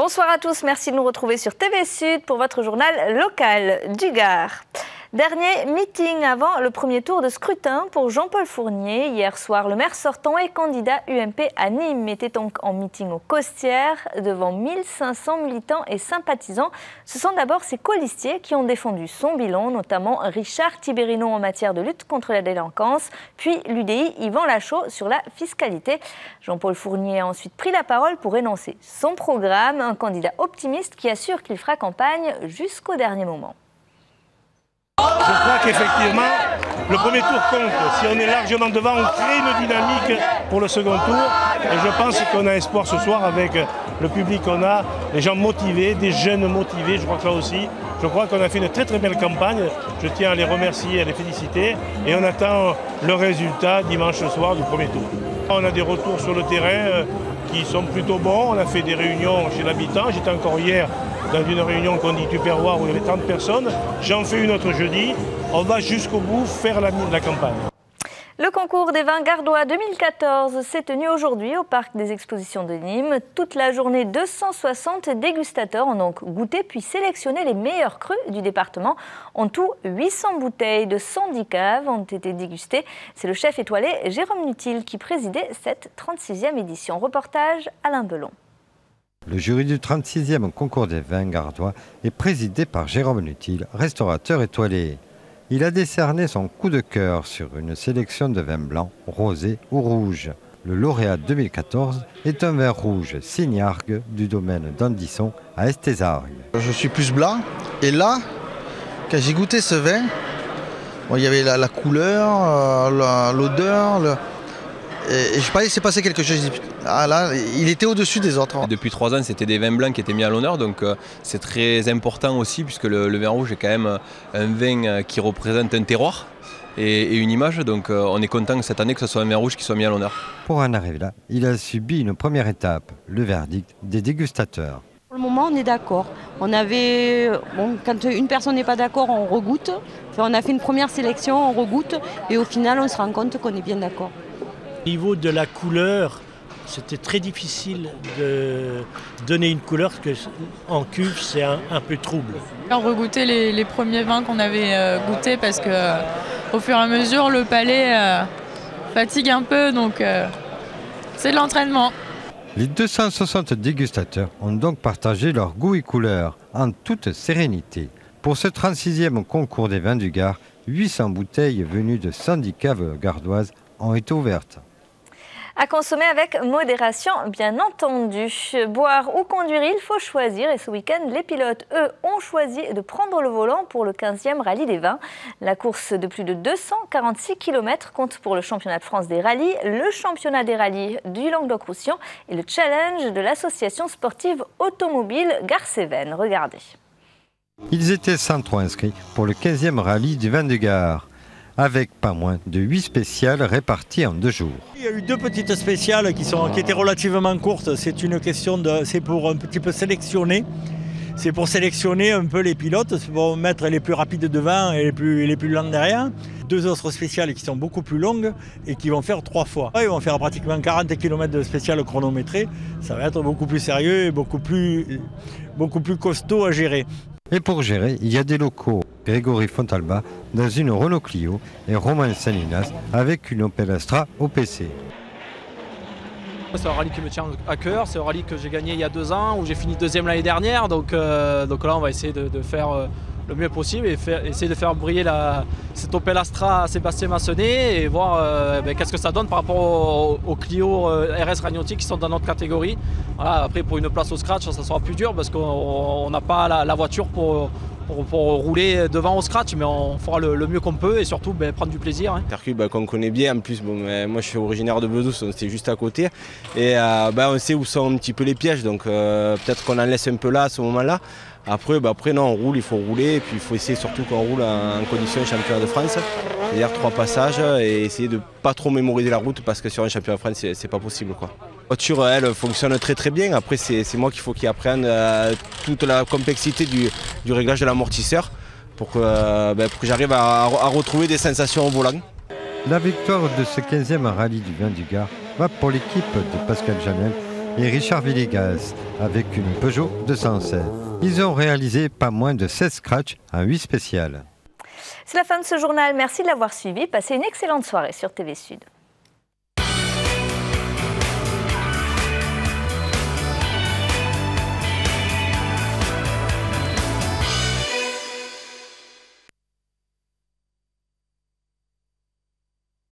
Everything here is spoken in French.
Bonsoir à tous, merci de nous retrouver sur TV Sud pour votre journal local du Gard. Dernier meeting avant le premier tour de scrutin pour Jean-Paul Fournier. Hier soir, le maire sortant et candidat UMP à Nîmes était donc en meeting aux Costières devant 1500 militants et sympathisants. Ce sont d'abord ses colistiers qui ont défendu son bilan, notamment Richard Tibérino en matière de lutte contre la délinquance, puis l'UDI Yvan Lachaud sur la fiscalité. Jean-Paul Fournier a ensuite pris la parole pour énoncer son programme, un candidat optimiste qui assure qu'il fera campagne jusqu'au dernier moment. Je crois qu'effectivement, le premier tour compte. Si on est largement devant, on crée une dynamique pour le second tour. Et je pense qu'on a espoir ce soir avec le public qu'on a, les gens motivés, des jeunes motivés, je crois que là aussi. Je crois qu'on a fait une très très belle campagne. Je tiens à les remercier et à les féliciter. Et on attend le résultat dimanche soir du premier tour. On a des retours sur le terrain qui sont plutôt bons. On a fait des réunions chez l'habitant. J'étais encore hier dans une réunion qu'on dit Tupperware où il y avait 30 personnes. J'en fais une autre jeudi. On va jusqu'au bout faire la campagne. Le concours des vins gardois 2014 s'est tenu aujourd'hui au Parc des Expositions de Nîmes. Toute la journée, 260 dégustateurs ont donc goûté puis sélectionné les meilleurs crus du département. En tout, 800 bouteilles de 110 caves ont été dégustées. C'est le chef étoilé Jérôme Nutil qui présidait cette 36e édition. Reportage Alain Belon. Le jury du 36e concours des vins gardois est présidé par Jérôme Nutil, restaurateur étoilé. Il a décerné son coup de cœur sur une sélection de vins blancs, rosés ou rouges. Le lauréat 2014 est un vin rouge Signargues du domaine d'Andisson à Estézargues. Je suis plus blanc et là, quand j'ai goûté ce vin, bon, il y avait la couleur, l'odeur, et je parlais, il s'est passé quelque chose. Ah là, il était au-dessus des autres. Depuis 3 ans, c'était des vins blancs qui étaient mis à l'honneur, donc c'est très important aussi puisque le vin rouge est quand même un vin qui représente un terroir et une image, donc on est content cette année que ce soit un vin rouge qui soit mis à l'honneur. Pour en arriver là, il a subi une première étape, le verdict des dégustateurs. Pour le moment, on est d'accord. Quand une personne n'est pas d'accord, on regoute. On a fait une première sélection, on regoute et au final, on se rend compte qu'on est bien d'accord. Au niveau de la couleur, c'était très difficile de donner une couleur parce qu'en cuve, c'est un peu trouble. On regoûtait les premiers vins qu'on avait goûtés parce qu'au fur et à mesure, le palais fatigue un peu, donc c'est de l'entraînement. Les 260 dégustateurs ont donc partagé leur goût et couleur en toute sérénité. Pour ce 36e concours des vins du Gard, 800 bouteilles venues de 110 caves gardoises ont été ouvertes. À consommer avec modération, bien entendu. Boire ou conduire, il faut choisir. Et ce week-end, les pilotes, eux, ont choisi de prendre le volant pour le 15e rallye des vins. La course de plus de 246 km compte pour le championnat de France des rallyes, le championnat des rallyes du Languedoc-Roussillon et le challenge de l'association sportive automobile Gard-Cévennes. Regardez. Ils étaient 103 inscrits pour le 15e rallye du vin du Gard, avec pas moins de 8 spéciales réparties en 2 jours. Il y a eu 2 petites spéciales qui étaient relativement courtes. C'est une question c'est pour un petit peu sélectionner. C'est pour sélectionner un peu les pilotes, c'est pour mettre les plus rapides devant et les plus lents derrière. 2 autres spéciales qui sont beaucoup plus longues et qui vont faire 3 fois. Ils vont faire pratiquement 40 km de spéciales chronométrées. Ça va être beaucoup plus sérieux et beaucoup plus costaud à gérer. Et pour gérer, il y a des locaux. Grégory Fontalba dans une Renault Clio et Romain Salinas avec une Opel Astra OPC. C'est un rallye qui me tient à cœur, c'est un rallye que j'ai gagné il y a 2 ans, où j'ai fini 2e l'année dernière, donc là on va essayer de faire le mieux possible et essayer de faire briller cette Opel Astra à Sébastien Massenet et voir qu'est-ce que ça donne par rapport aux Clio RS Ragnotti qui sont dans notre catégorie. Voilà, après pour une place au scratch ça sera plus dur parce qu'on n'a pas la voiture pour rouler devant au scratch, mais on fera le mieux qu'on peut et surtout prendre du plaisir. Un circuit qu'on connaît bien, en plus moi je suis originaire de Bedous, c'est juste à côté et on sait où sont un petit peu les pièges, donc peut-être qu'on en laisse un peu là à ce moment-là. Après non, on roule, il faut rouler et puis il faut essayer surtout qu'on roule en condition championnat de France, c'est-à-dire 3 passages et essayer de pas trop mémoriser la route parce que sur un championnat de France c'est pas possible quoi. La voiture elle fonctionne très très bien, après c'est moi qu'il faut qu'il apprenne toute la complexité du réglage de l'amortisseur pour que j'arrive à retrouver des sensations au volant. La victoire de ce 15e rallye du vin du Gard va pour l'équipe de Pascal Jamel et Richard Villegas avec une Peugeot 216. Ils ont réalisé pas moins de 16 scratchs en 8 spéciales. C'est la fin de ce journal. Merci de l'avoir suivi. Passez une excellente soirée sur TV Sud.